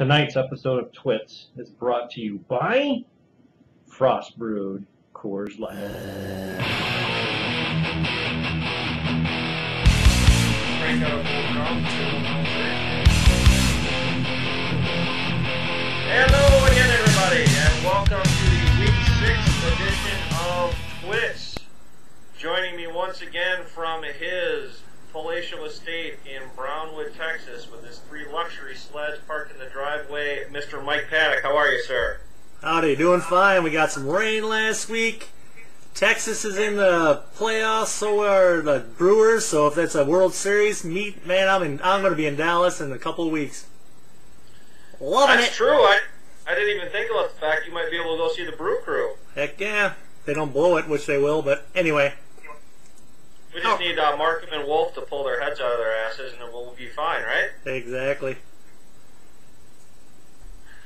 Tonight's episode of TWITS is brought to you by Frost Brewed Coors Light. Hello again, everybody, and welcome to the Week 6 edition of TWITS. Joining me once again from his palatial estate in Brownwood, Texas, with his 3 luxury sleds parked in the driveway, Mr. Mike Paddock. How are you, sir? Howdy, doing fine. We got some rain last week. Texas is in the playoffs, so are the Brewers. So if that's a World Series meet, man, I'm going to be in Dallas in a couple of weeks. Loving it. That's true. I didn't even think about the fact you might be able to go see the Brew Crew. Heck yeah. They don't blow it, which they will, but anyway. We just need Markham and Wolf to pull their heads out of their asses, and then we'll be fine, right? Exactly.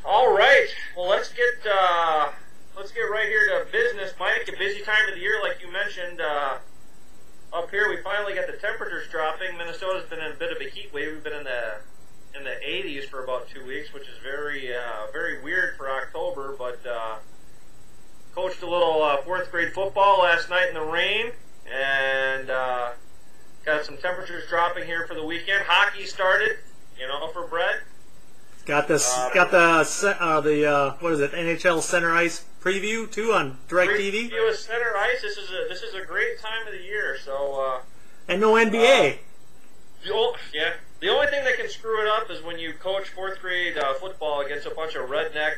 All right. Well, let's get right here to business, Mike. A busy time of the year, like you mentioned. Up here, we finally got the temperatures dropping. Minnesota's been in a bit of a heat wave. We've been in the 80s for about 2 weeks, which is very weird for October. But coached a little 4th grade football last night in the rain. And got some temperatures dropping here for the weekend. Hockey started, for Brett. Got the what is it? NHL Center Ice preview too on DirecTV. Preview of Center Ice. This is a great time of the year. So and no NBA. The only thing that can screw it up is when you coach 4th grade football against a bunch of redneck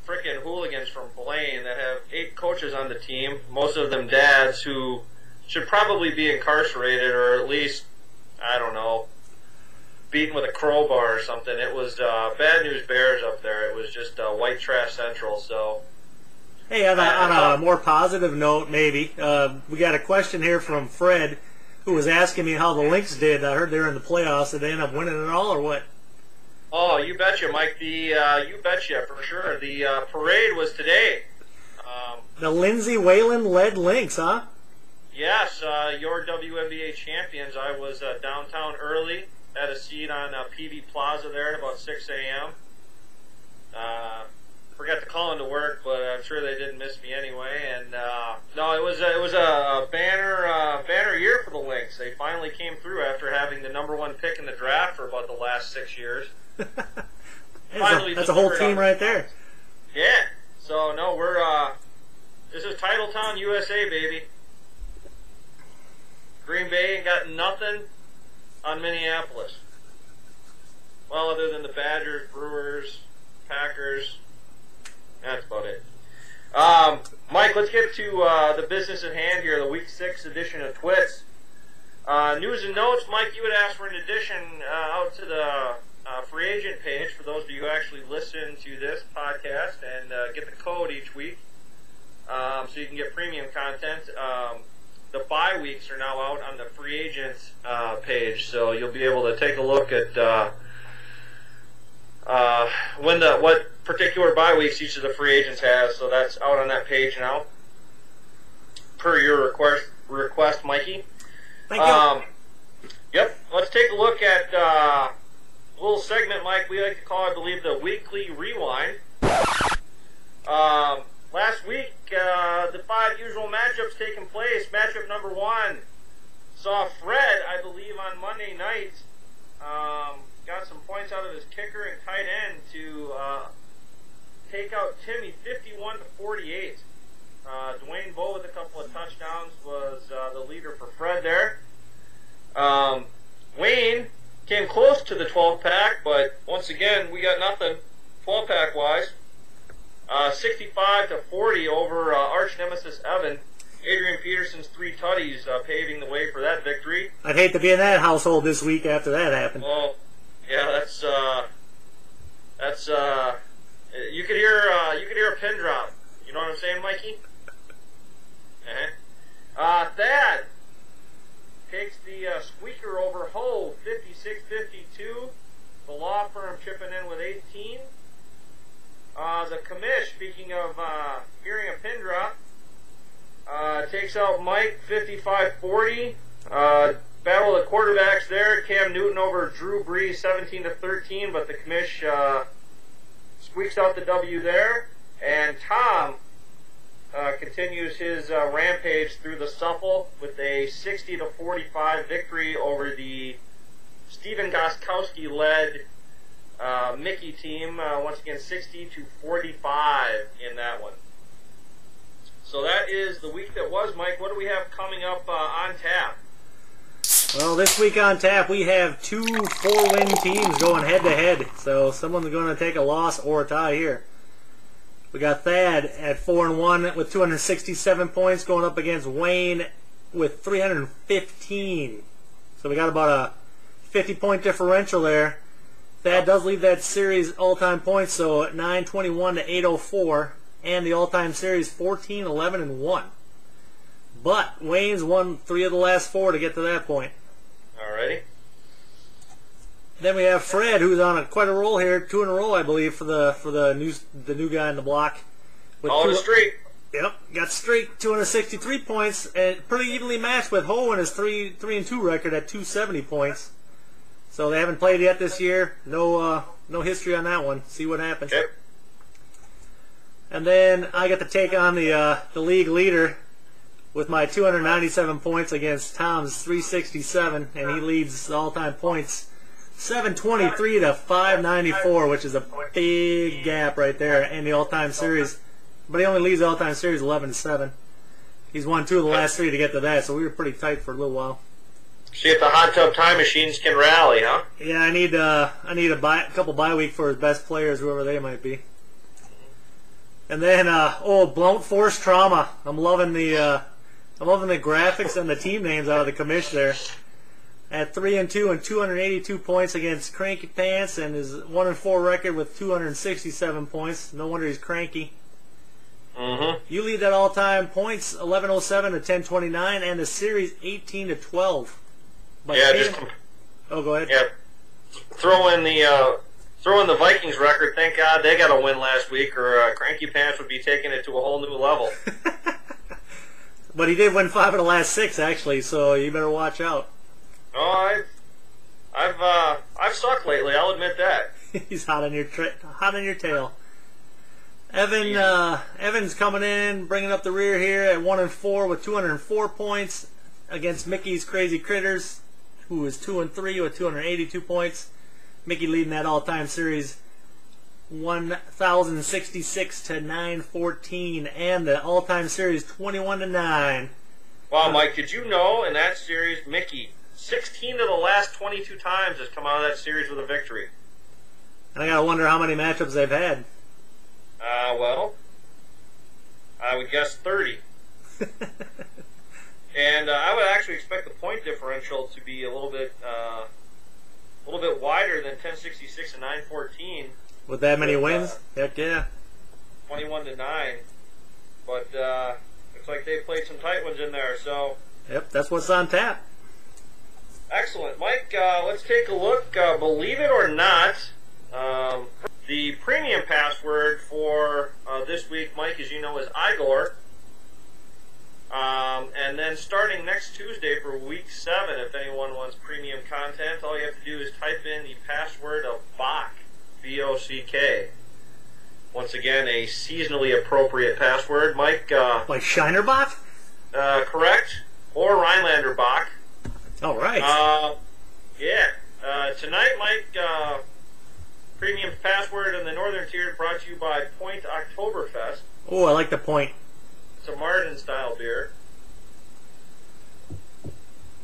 frickin' hooligans from Blaine that have 8 coaches on the team, most of them dads who should probably be incarcerated, or at least, I don't know, beaten with a crowbar or something. It was bad news bears up there. It was just white trash central. So, hey, on a more positive note, maybe we got a question here from Fred, who was asking me how the Lynx did. I heard they were in the playoffs. Did they end up winning it all, or what? Oh, you betcha, Mike. You betcha for sure. The parade was today. The Lindsey Whalen-led Lynx, huh? Yes, your WNBA champions. I was downtown early, had a seat on PV Plaza there at about 6 a.m. Forgot to call into work, but I'm sure they didn't miss me anyway. And no, it was a banner year for the Lynx. They finally came through after having the #1 pick in the draft for about the last 6 years. That's a whole team right there. Yeah. So no, this is Titletown, USA, baby. Green Bay ain't got nothing on Minneapolis. Well, other than the Badgers, Brewers, Packers. That's about it. Mike, let's get to the business at hand here, the Week 6 edition of TWITS. News and notes, Mike, you would ask for an addition out to the free agent page for those of you who actually listen to this podcast and get the code each week so you can get premium content. The bye weeks are now out on the free agents page, so you'll be able to take a look at what particular bye weeks each of the free agents has. So that's out on that page now, per your request, Mikey. Thank you. Yep. Let's take a look at a little segment, Mike, we like to call, I believe, the Weekly Rewind. Last week, the 5 usual matchups taking place. Matchup number 1 saw Fred, I believe, on Monday night. Got some points out of his kicker and tight end to take out Timmy 51-48. Dwayne Bowe with a couple of touchdowns was the leader for Fred there. Wayne came close to the 12-pack, but once again, we got nothing 12-pack wise. 65-40 over arch nemesis Evan. Adrian Peterson's 3 tutties paving the way for that victory. I'd hate to be in that household this week after that happened. Well, yeah, that's you could hear a pin drop. You know what I'm saying, Mikey? Thad takes the squeaker over Ho, 56-52. The law firm chipping in with 18. The commish, speaking of hearing a pin drop, takes out Mike 55-40. Battle of the quarterbacks there. Cam Newton over Drew Brees 17-13, but the commish squeaks out the W there, and Tom continues his rampage through the Shuffle with a 60-45 victory over the Stephen Goskowski-led Mickey team. Once again, 60-45 in that one. So that is the week that was, Mike. What do we have coming up on tap? Well, this week on tap, we have 2 4-win teams going head-to-head. So someone's going to take a loss or a tie here. We got Thad at 4-1 with 267 points going up against Wayne with 315. So we got about a 50-point differential there. Thad does lead that series all-time points, so 921 to 804, and the all-time series 14, 11, and 1. But Wayne's won 3 of the last 4 to get to that point. Alrighty. Then we have Fred, who's on quite a roll here, 2 in a row, I believe, for the new guy in the block. All the streak. Yep, got streak, 263 points, and pretty evenly matched with Ho and his 3-2 record at 270 points. So they haven't played yet this year. No history on that one. See what happens. Okay. And then I get to take on the league leader with my 297 points against Tom's 367, and he leads the all-time points 723 to 594, which is a big gap right there in the all-time series. But he only leads the all-time series 11-7. He's won 2 of the last 3 to get to that, so we were pretty tight for a little while. See if the hot tub time machines can rally, huh? Yeah, I need a couple bye week for his best players, whoever they might be. And then Blount Force Trauma. I'm loving the graphics and the team names out of the commish there. At 3-2 and 282 points against Cranky Pants, and his 1-4 record with 267 points. No wonder he's cranky. Mm-hmm. You lead that all-time points 1107 to 1029, and the series 18 to 12. But go ahead. Yeah, throw in the Vikings record. Thank God they got a win last week, or Cranky Pants would be taking it to a whole new level. But he did win 5 of the last 6, actually, so you better watch out. Oh, I've sucked lately. I'll admit that. He's hot on your tail. Evan's coming in, bringing up the rear here at 1-4 with 204 points against Mickey's Crazy Critters, who is 2-3 with 282 points. Mickey leading that all-time series 1,066 to 914, and the all-time series 21 to 9. Wow, Mike, did you know in that series, Mickey, 16 of the last 22 times has come out of that series with a victory. And I gotta wonder how many matchups they've had. Well, I would guess 30. And I would actually expect the point differential to be a little bit wider than 1066 and 914. With that many wins? Heck yeah. 21 to 9. But looks like they played some tight ones in there. So. Yep, that's what's on tap. Excellent, Mike. Let's take a look. Believe it or not, the premium password for this week, Mike, as you know, is Igor. And then starting next Tuesday for week 7, if anyone wants premium content, all you have to do is type in the password of Bach, B-O-C-K. Once again, a seasonally appropriate password. Mike? Like Shinerbach? Correct. Or Rhinelander Bach. All right. Tonight, Mike, premium password in the northern tier brought to you by Point Oktoberfest. Oh, I like the Point. It's a Martin-style beer.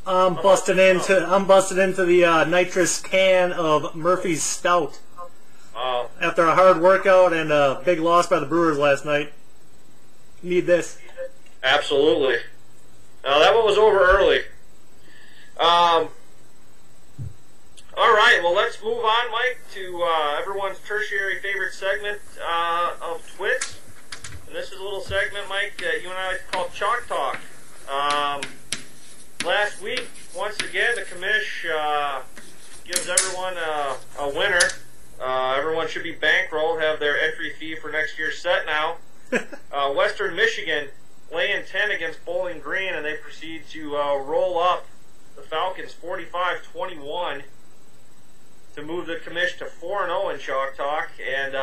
I'm busted into the nitrous can of Murphy's Stout. After a hard workout and a big loss by the Brewers last night. Need this. Absolutely. That one was over early. All right, well, let's move on, Mike, to everyone's tertiary favorite segment of TWITS. And this is a little segment, Mike, that you and I like to call Chalk Talk. Last week, once again, the commish gives everyone a winner. Everyone should be bankrolled, have their entry fee for next year's set now. Western Michigan laying 10 against Bowling Green, and they proceed to roll up the Falcons 45-21 to move the commish to 4-0 in Chalk Talk. And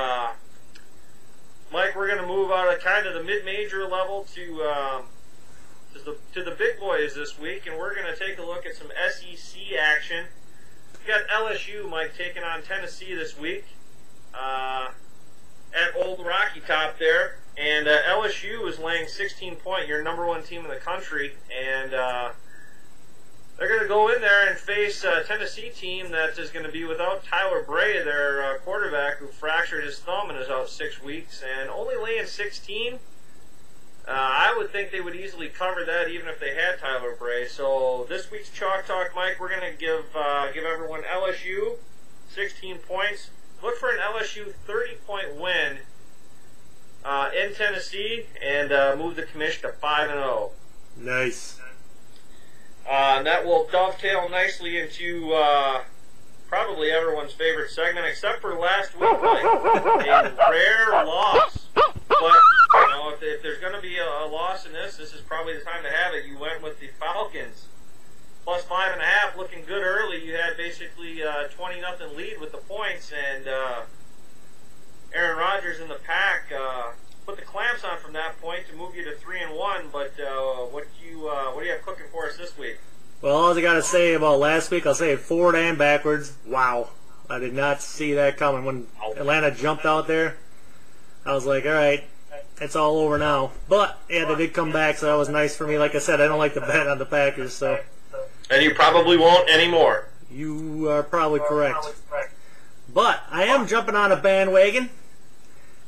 Mike, we're going to move out of kind of the mid-major level to the big boys this week, and we're going to take a look at some SEC action. We got LSU, Mike, taking on Tennessee this week at Old Rocky Top there, and LSU is laying 16-point, your number one team in the country, and they're going to go in there and face a Tennessee team that is going to be without Tyler Bray, their quarterback, who fractured his thumb and is out 6 weeks, and only laying 16. I would think they would easily cover that even if they had Tyler Bray. So this week's Chalk Talk, Mike, we're going to give everyone LSU 16 points. Look for an LSU 30-point win in Tennessee and move the commission to 5-0. Nice. And that will dovetail nicely into probably everyone's favorite segment, except for last week, Mike. A rare loss. But, you know, if there's going to be a loss in this is probably the time to have it. You went with the Falcons. Plus 5.5, looking good early. You had basically 20-0 lead with the points, and Aaron Rodgers in the pack put the clamps on from that point to move you to 3-1. But what do you have cooking for us this week? Well, all I got to say about last week, I'll say it forward and backwards. Wow. I did not see that coming. When Atlanta jumped out there, I was like, all right, it's all over now. But, yeah, they did come back, so that was nice for me. Like I said, I don't like to bet on the Packers, so. And you probably won't anymore. You are probably correct. But I am jumping on a bandwagon,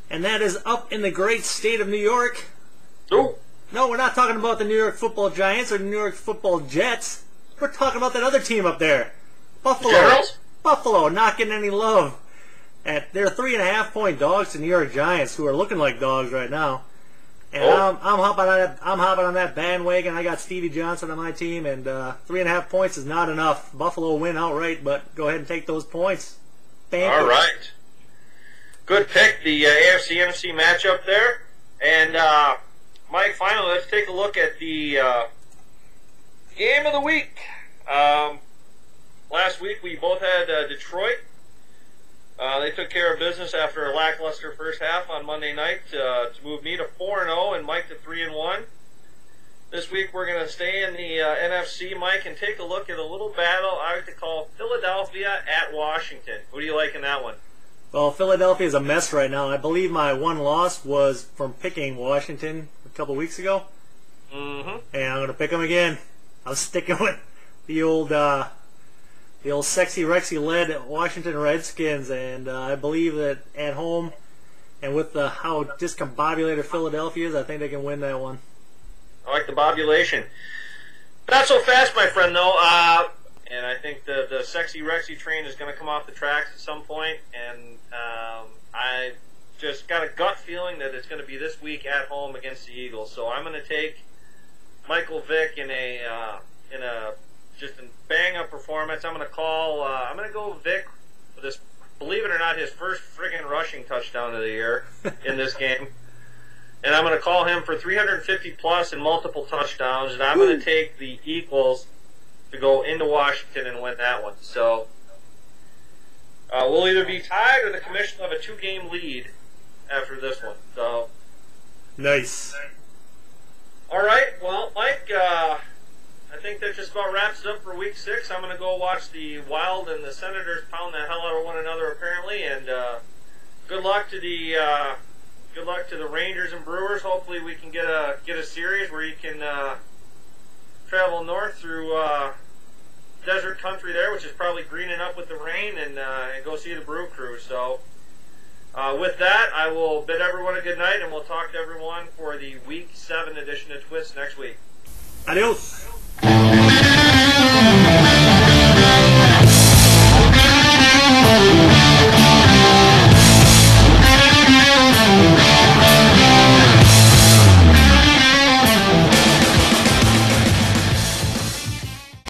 and that is up in the great state of New York. Ooh. No, we're not talking about the New York Football Giants or the New York Football Jets. We're talking about that other team up there. Buffalo. Generals? Buffalo, not getting any love. They're 3.5-point dogs to New York Giants, who are looking like dogs right now. And I'm hopping on that bandwagon. I got Stevie Johnson on my team, and 3.5 points is not enough. Buffalo win outright, but go ahead and take those points. All right. Good pick, the AFC-NFC matchup there. And, Mike, finally, let's take a look at the game of the week. Last week, we both had Detroit. They took care of business after a lackluster first half on Monday night to move me to 4-0 and Mike to 3-1. This week we're going to stay in the NFC, Mike, and take a look at a little battle I like to call Philadelphia at Washington. Who do you like in that one? Well, Philadelphia is a mess right now. I believe my one loss was from picking Washington a couple weeks ago. Mm-hmm. And I'm going to pick them again. I'm sticking with the old sexy Rexy-led Washington Redskins, and I believe that at home and with how discombobulated Philadelphia is, I think they can win that one. I like the bobulation. Not so fast, my friend, though. And I think the sexy Rexy train is going to come off the tracks at some point, and I just got a gut feeling that it's going to be this week at home against the Eagles. So I'm going to take Michael Vick in a bang-up performance. I'm going to go Vic with this, believe it or not, his first friggin' rushing touchdown of the year in this game. And I'm going to call him for 350-plus and multiple touchdowns, and I'm going to take the Eagles to go into Washington and win that one. So we'll either be tied or the commission will have a 2-game lead after this one. So nice. All right, well, Mike, I think that just about wraps it up for Week 6. I'm going to go watch the Wild and the Senators pound the hell out of one another, apparently. And good luck to the Rangers and Brewers. Hopefully, we can get a series where you can travel north through desert country there, which is probably greening up with the rain, and go see the Brew Crew. So, with that, I will bid everyone a good night, and we'll talk to everyone for the Week 7 edition of TWITS next week. Adios.